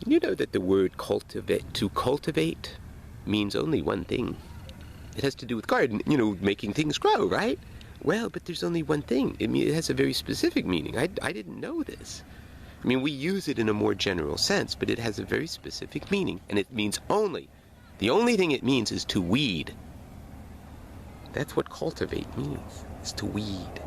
Didn't you know that the word cultivate, to cultivate, means only one thing? It has to do with garden, making things grow, right? Well, but there's only one thing. It has a very specific meaning. I didn't know this. I mean, we use it in a more general sense, but it has a very specific meaning, and it means the only thing it means is to weed. That's what cultivate means, is to weed.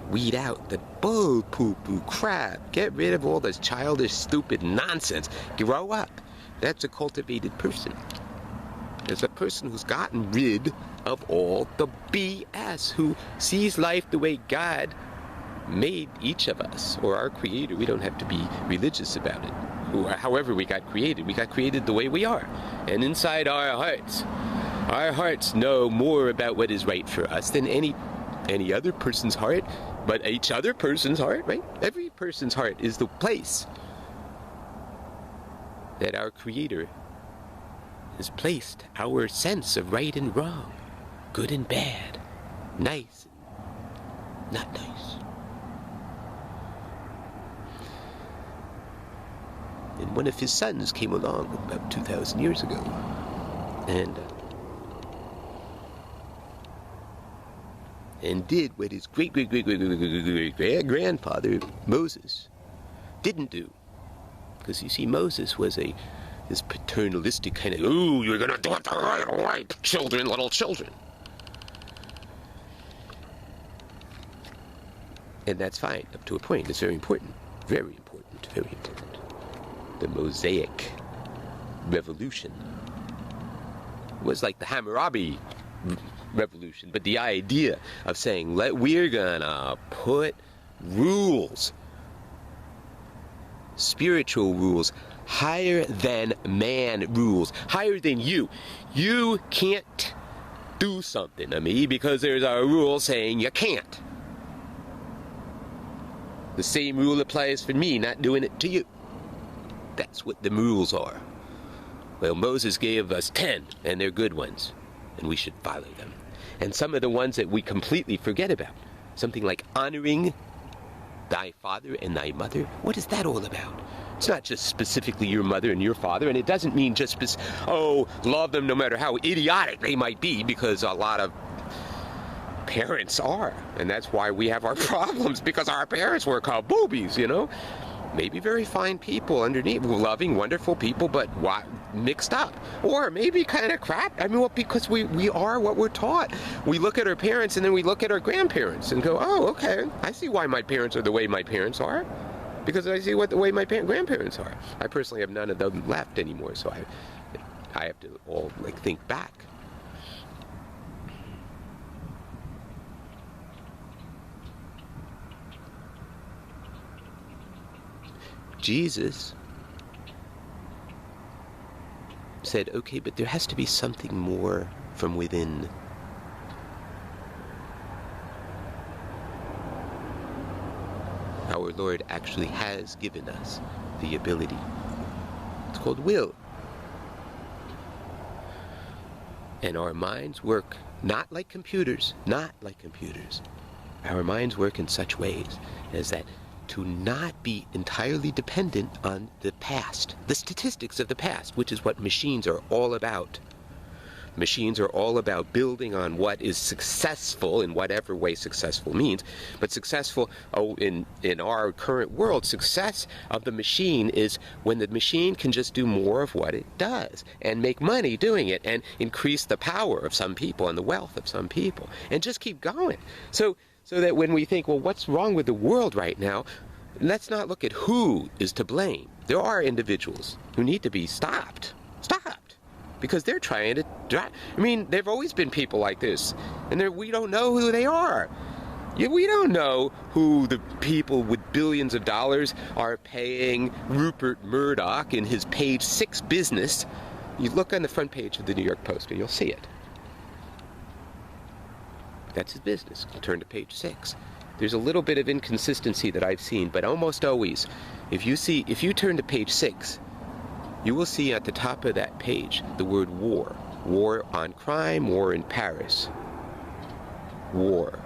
Weed out the bull poo-poo crap. Get rid of all this childish, stupid nonsense. Grow up. That's a cultivated person. There's a person who's gotten rid of all the BS, who sees life the way God made each of us, or our Creator. We don't have to be religious about it. However we got created the way we are. And inside our hearts know more about what is right for us than any other person's heart, but each other person's heart, right? Every person's heart is the place that our Creator has placed our sense of right and wrong, good and bad, nice and not nice. And one of his sons came along about 2,000 years ago, and did what his great-great-great-great-great-grandfather, Moses, didn't do. Because you see, Moses was this paternalistic kind of, ooh, you're going to do it the right way, children, little children. And that's fine, up to a point. It's very important. Very important, very important. The Mosaic Revolution was like the Hammurabi Revolution, but the idea of saying, we're gonna put rules, spiritual rules, higher than man rules, higher than you. You can't do something to me because there's a rule saying you can't. The same rule applies for me not doing it to you. That's what the rules are. Well, Moses gave us 10, and they're good ones, and we should follow them. And some of the ones that we completely forget about, something like honoring thy father and thy mother. What is that all about? It's not just specifically your mother and your father, and it doesn't mean just, love them no matter how idiotic they might be, because a lot of parents are, and that's why we have our problems, because our parents were called boobies, Maybe very fine people underneath, loving, wonderful people, but mixed up. Or maybe kind of crap. Because we are what we're taught. We look at our parents and then we look at our grandparents and go, oh, okay, I see why my parents are the way my parents are. Because I see the way my grandparents are. I personally have none of them left anymore, so I have to all think back. Jesus said, okay, but there has to be something more from within. Our Lord actually has given us the ability. It's called will. And our minds work not like computers. Our minds work in such ways as that to not be entirely dependent on the past, the statistics of the past, which is what machines are all about. Machines are all about building on what is successful, in whatever way successful means. But successful, in our current world, success of the machine is when the machine can just do more of what it does and make money doing it and increase the power of some people and the wealth of some people and just keep going. So that when we think, well, what's wrong with the world right now, let's not look at who is to blame. There are individuals who need to be stopped, because they're trying to drive. There've always been people like this, and we don't know who they are. We don't know who the people with billions of dollars are paying Rupert Murdoch in his page 6 business. You look on the front page of the New York Post and you'll see it. That's his business. You turn to page 6. There's a little bit of inconsistency that I've seen, but almost always, if you turn to page 6, you will see at the top of that page the word war. War on crime, war in Paris. War.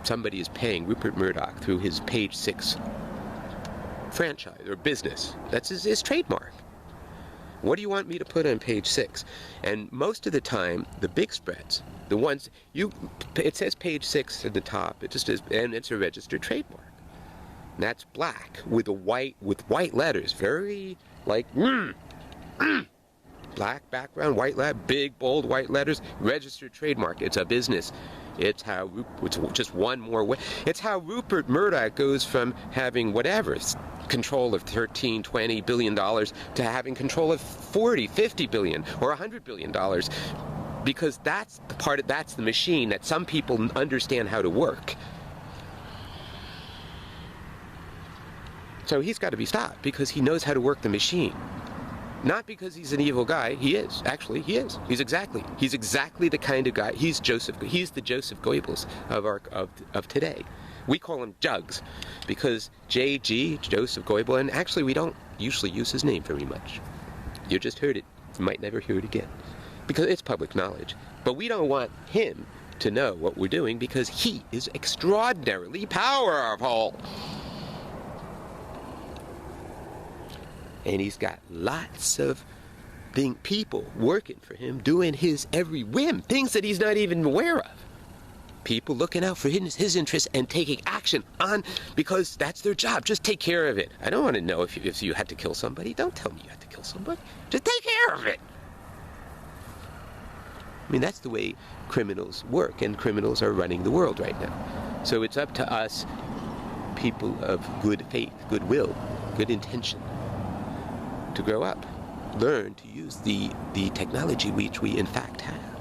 Somebody is paying Rupert Murdoch through his page 6 franchise or business. That's his trademark. What do you want me to put on page 6? And most of the time, the big spreads, the ones it says page 6 at the top. It just is, and it's a registered trademark. And that's black with white letters, very like black background, white big bold white letters, registered trademark. It's a business. It's just one more way. It's how Rupert Murdoch goes from having whatever control of 13, 20 billion dollars to having control of 40, 50 billion or 100 billion dollars, because that's the machine that some people understand how to work. So he's got to be stopped because he knows how to work the machine. Not because he's an evil guy. He is. Actually, he is. He's exactly the kind of guy. He's the Joseph Goebbels of today. We call him Jugs because J.G., Joseph Goebbels, and actually we don't usually use his name very much. You just heard it. You might never hear it again because it's public knowledge. But we don't want him to know what we're doing because he is extraordinarily powerful. And he's got lots of people working for him, doing his every whim, things that he's not even aware of. People looking out for his interests and taking action on, because that's their job. Just take care of it. I don't want to know if you had to kill somebody. Don't tell me you had to kill somebody. Just take care of it. I mean, that's the way criminals work, and criminals are running the world right now. So it's up to us, people of good faith, goodwill, good intention, to grow up, learn to use the technology which we in fact have.